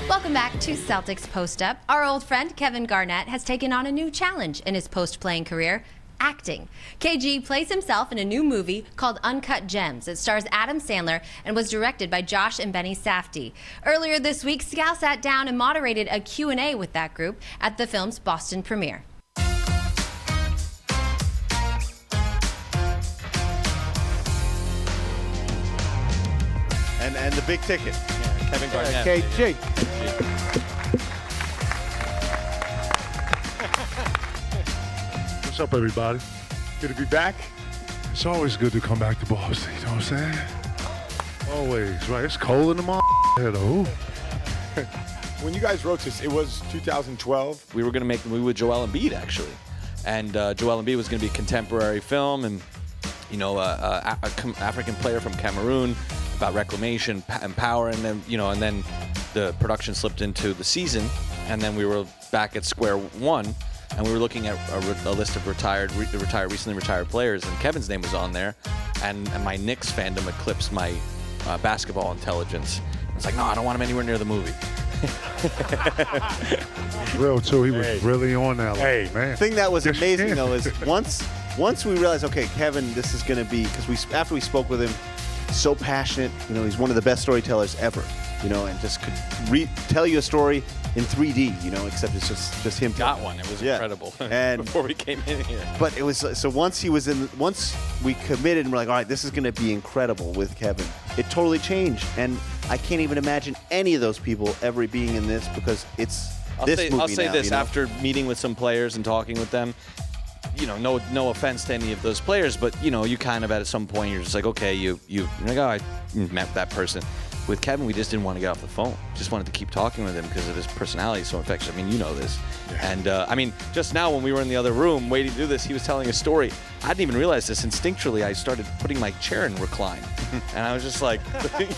Welcome back to Celtics Post Up. Our old friend Kevin Garnett has taken on a new challenge in his post-playing career, acting. KG plays himself in a new movie called Uncut Gems. It stars Adam Sandler and was directed by Josh and Benny Safdie. Earlier this week, Scal sat down and moderated a Q&A with that group at the film's Boston premiere. And the big ticket. Yeah, Kevin Garnett. KG. What's up, everybody? Good to be back. It's always good to come back to Boston, you know what I'm saying? Always, right? It's cold in the here, though. When you guys wrote this, it was 2012. We were going to make the movie with Joel Embiid, actually. And Joel Embiid was going to be a contemporary film and, you know, African player from Cameroon about reclamation and power. And then, you know, and then the production slipped into the season. And then we were back at square one. And we were looking at a list of recently retired players, and Kevin's name was on there, and my Knicks fandom eclipsed my basketball intelligence. I was like, no, I don't want him anywhere near the movie. Real too, he was really on that. Hey, man. The thing that was amazing though is once we realized, okay, Kevin, this is going to be, because after we spoke with him, so passionate, you know, he's one of the best storytellers ever, you know, and just could tell you a story in 3D, you know, except it's just him. Got one. It was incredible. And before we came in here. But it was so once we committed and we're like, all right, this is going to be incredible with Kevin. It totally changed, and I can't even imagine any of those people ever being in this because it's this movie now. I'll say this, you know? after meeting with some players and talking with them, you know, no offense to any of those players, but you know, you kind of at some point you're just like, okay, you're like, oh, I met that person. With Kevin, we just didn't want to get off the phone. Just wanted to keep talking with him because of his personality so infectious. I mean, you know this. Yeah. And I mean, just now when we were in the other room waiting to do this, he was telling a story. I didn't even realize this. Instinctually, I started putting my chair in recline. And I was just like,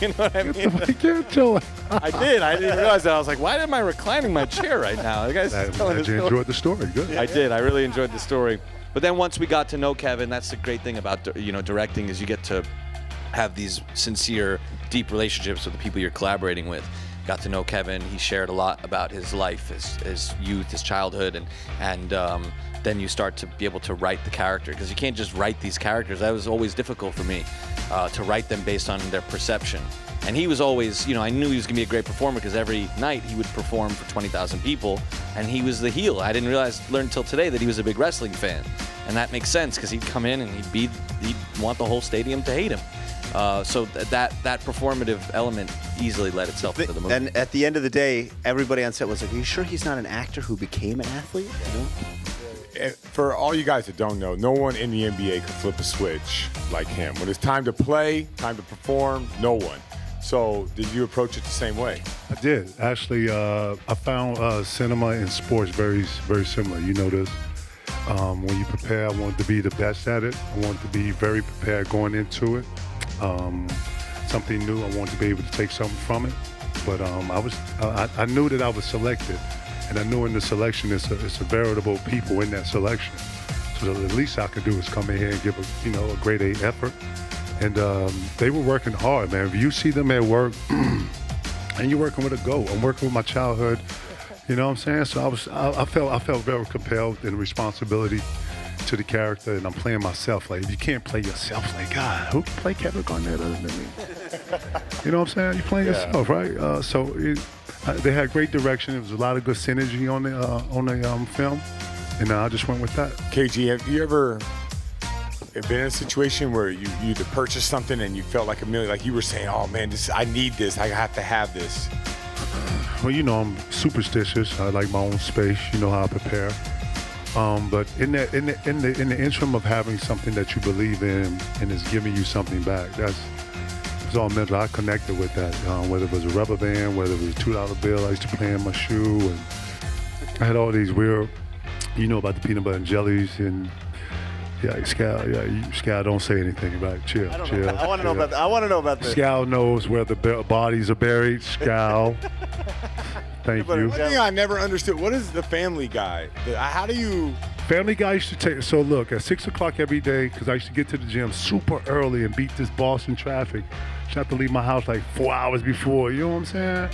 you know what I mean? I did. I didn't realize that. I was like, why am I reclining my chair right now? The guy's telling you enjoyed the story. Good. I did. I really enjoyed the story. But then once we got to know Kevin, that's the great thing about, you know, directing is you get to have these sincere, deep relationships with the people you're collaborating with. Got to know Kevin. He shared a lot about his life, his youth, his childhood, and then you start to be able to write the character, because you can't just write these characters. That was always difficult for me, to write them based on their perception. And he was always, you know, I knew he was going to be a great performer because every night he would perform for 20,000 people, and he was the heel. I didn't learn until today that he was a big wrestling fan. And that makes sense because he'd come in and he'd want the whole stadium to hate him. So that performative element easily led itself into the movie. And at the end of the day, everybody on set was like, are you sure he's not an actor who became an athlete? You know? For all you guys that don't know, no one in the NBA could flip a switch like him. When it's time to play, time to perform, no one. So did you approach it the same way? I did. Actually, I found cinema and sports very, very similar. You know this. When you prepare, I wanted to be the best at it. I wanted to be very prepared going into it. Something new, I wanted to be able to take something from it. But I knew that I was selected, and I knew in the selection it's a veritable people in that selection. So the least I could do is come in here and give a grade A effort. And they were working hard, man. If you see them at work, and you're working with a goal. I'm working with my childhood. You know what I'm saying? So I felt very compelled in responsibility to the character, and I'm playing myself. Like, if you can't play yourself, like, God, who can play Kevin Garnett other than me? You know what I'm saying? You're playing yourself, right? They had great direction. There was a lot of good synergy on the film, and I just went with that. KG, have you ever been in a situation where you either purchased something and you felt like like you were saying, oh man, I need this, I have to have this? Well, you know, I'm superstitious. I like my own space. You know how I prepare. But in the interim of having something that you believe in and is giving you something back, it's all mental. I connected with that. Whether it was a rubber band, whether it was a $2 bill I used to play in my shoe, and I had all these weird, you know, about the peanut butter and jellies, and Scal, don't say anything about it. Chill. I want to know about this. Scal knows where the bodies are buried. Scal. Thank you. One thing I never understood, what is the Family Guy? How do you... Family Guy used to take, so look, at 6 o'clock every day, because I used to get to the gym super early and beat this Boston traffic. I have to leave my house like 4 hours before, you know what I'm saying?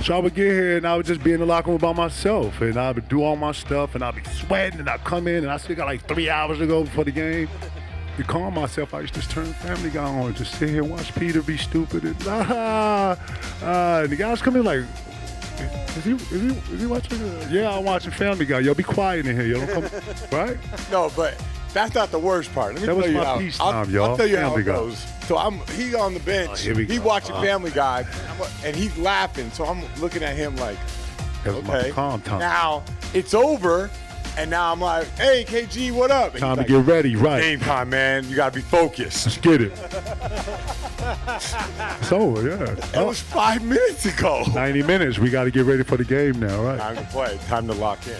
So I would get here and I would just be in the locker room by myself, and I would do all my stuff, and I'd be sweating, and I'd come in, and I still got like 3 hours to go before the game. To calm myself, I used to just turn Family Guy on, just sit here and watch Peter be stupid, and and the guys come in like, is he watching? Yeah, I'm watching Family Guy. Yo, be quiet in here. Yo, don't come, right? No, but that's not the worst part. Let me That tell was you my how. peace time, y'all. I'll tell you Family how it Guy. goes. So he's on the bench. here we He's go. watching Family Guy, and he's laughing. So I'm looking at him like, That was my okay. calm time. Now it's over, and now I'm like, hey, KG, what up? And Time to he's like, get ready, right? game time, man. You gotta be focused. Let's get it. It's over, yeah. That was 5 minutes ago. 90 minutes. We got to get ready for the game now, right? Time to play. Time to lock in.